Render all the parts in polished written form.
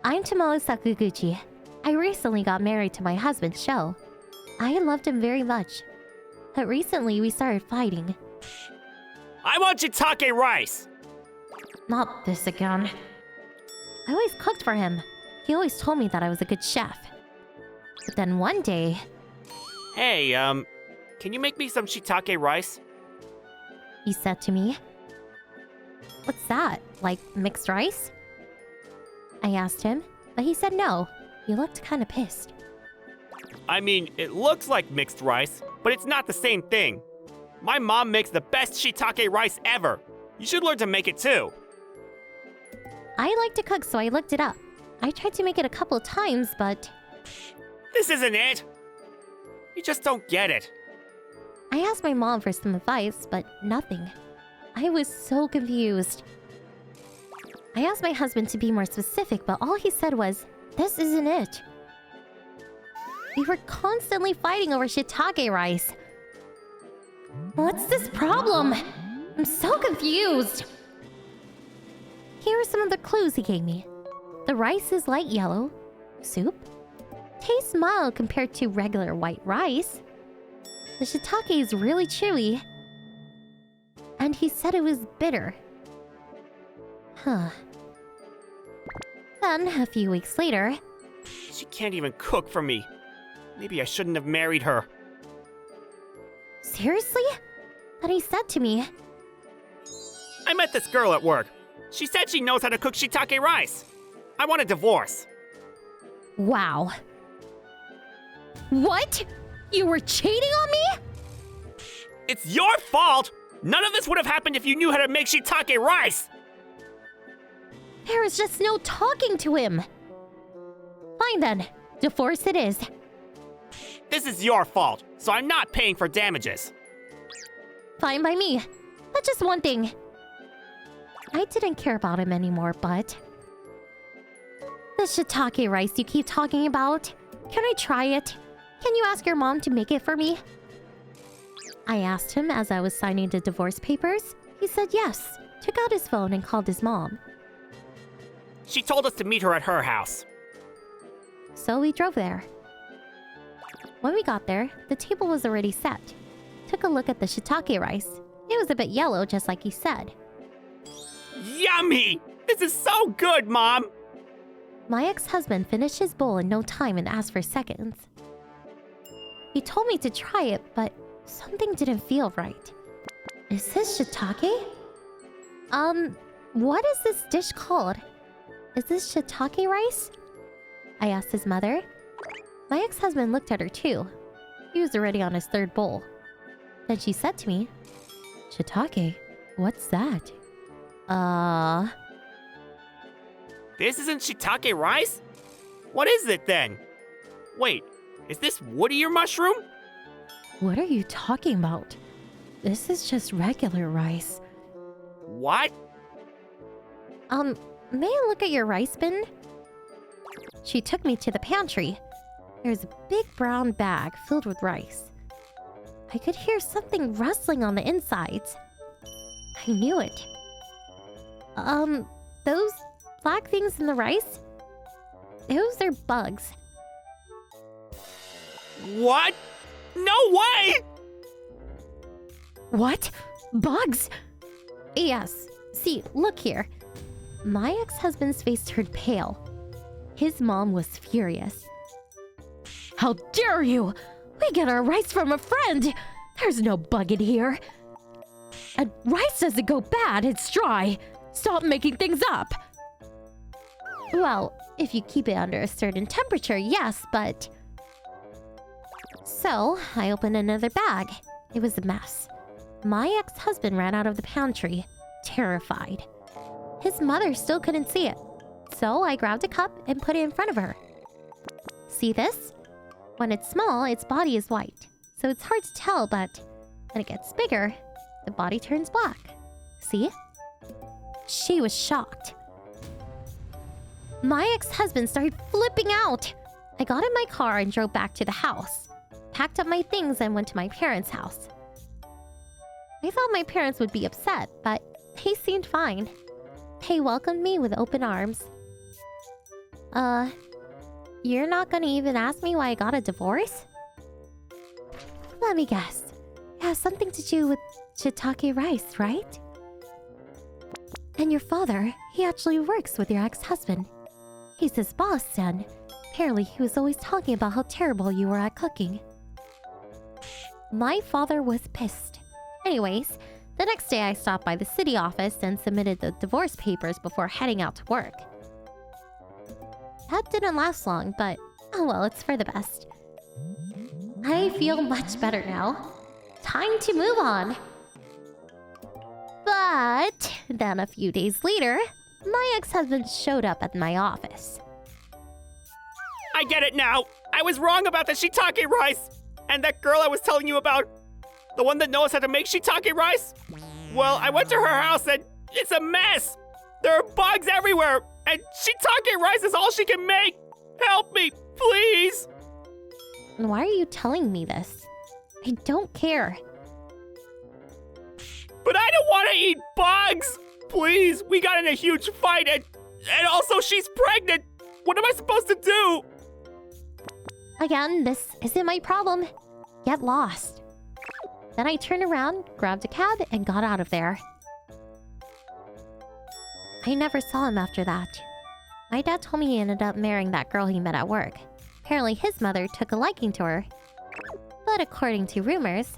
I'm Tomoe Sakaguchi. I recently got married to my husband, Sho. I loved him very much. But recently we started fighting. I want shiitake rice! Not this again. I always cooked for him. He always told me that I was a good chef. But then one day... Hey, can you make me some shiitake rice? he said to me. What's that? Like mixed rice? I asked him, but he said no. He looked kind of pissed. I mean, it looks like mixed rice, but it's not the same thing. My mom makes the best shiitake rice ever. You should learn to make it too. I like to cook, so I looked it up. I tried to make it a couple of times, but... This isn't it! You just don't get it. I asked my mom for some advice, but nothing. I was so confused. I asked my husband to be more specific, but all he said was, "This isn't it." We were constantly fighting over shiitake rice. What's this problem? I'm so confused. Here are some of the clues he gave me. The rice is light yellow. Soup. Tastes mild compared to regular white rice. The shiitake is really chewy. And he said it was bitter. Huh. Then, a few weeks later... She can't even cook for me. Maybe I shouldn't have married her. Seriously? Then he said to me... I met this girl at work. She said she knows how to cook shiitake rice. I want a divorce. Wow. What? You were cheating on me? It's your fault! None of this would have happened if you knew how to make shiitake rice! There is just no talking to him. Fine then. Divorce it is. This is your fault, so I'm not paying for damages. Fine by me. But just one thing. I didn't care about him anymore, but... The shiitake rice you keep talking about, can I try it? Can you ask your mom to make it for me? I asked him as I was signing the divorce papers. He said yes, took out his phone and called his mom. She told us to meet her at her house. So we drove there. When we got there, the table was already set. Took a look at the shiitake rice. It was a bit yellow, just like he said. Yummy! This is so good, Mom! My ex-husband finished his bowl in no time and asked for seconds. He told me to try it, but something didn't feel right. Is this shiitake? What is this dish called? Is this shiitake rice? I asked his mother. My ex-husband looked at her too. He was already on his third bowl. Then she said to me, "Shiitake? What's that?" This isn't shiitake rice? What is it then? Wait, is this woodier mushroom? What are you talking about? This is just regular rice. What? May I look at your rice bin? She took me to the pantry. There's a big brown bag filled with rice. I could hear something rustling on the insides. I knew it. Those black things in the rice? Those are bugs. What? No way! What? Bugs? Yes. See, look here. My ex-husband's face turned pale. His mom was furious. How dare you! We get our rice from a friend! There's no bug in here. And rice doesn't go bad, it's dry. Stop making things up. Well, if you keep it under a certain temperature, yes, but... So, I opened another bag. It was a mess. My ex-husband ran out of the pantry, terrified. His mother still couldn't see it. So I grabbed a cup and put it in front of her. See this? When it's small, its body is white. So it's hard to tell, but when it gets bigger, the body turns black. See? She was shocked. My ex-husband started flipping out. I got in my car and drove back to the house. Packed up my things and went to my parents' house. I thought my parents would be upset, but they seemed fine. They welcomed me with open arms. You're not gonna even ask me why I got a divorce? Let me guess. It has something to do with shiitake rice, right? And your father, he actually works with your ex-husband. He's his boss, and apparently he was always talking about how terrible you were at cooking. My father was pissed. Anyways, the next day I stopped by the city office and submitted the divorce papers before heading out to work. That didn't last long, but oh well, it's for the best. I feel much better now. Time to move on. But then a few days later, my ex-husband showed up at my office. I get it now. I was wrong about the shiitake rice. And that girl I was telling you about, the one that knows how to make shiitake rice? Well, I went to her house and it's a mess. There are bugs everywhere, and shiitake rice is all she can make. Help me, please. Why are you telling me this? I don't care. But I don't want to eat bugs. Please, we got in a huge fight and also she's pregnant. What am I supposed to do? Again, this isn't my problem. Get lost. Then I turned around, grabbed a cab, and got out of there. I never saw him after that. My dad told me he ended up marrying that girl he met at work. Apparently his mother took a liking to her. But according to rumors,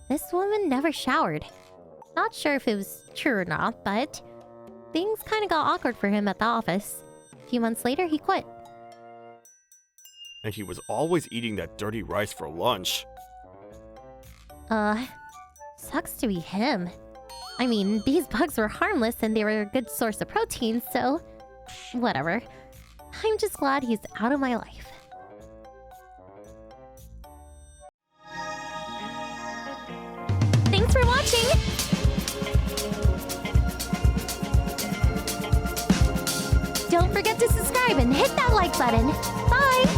this woman never showered. Not sure if it was true or not, but things kinda got awkward for him at the office. A few months later, he quit. And he was always eating that dirty rice for lunch. Sucks to be him. I mean, these bugs were harmless and they were a good source of protein, so whatever. I'm just glad he's out of my life. Thanks for watching! Don't forget to subscribe and hit that like button. Bye!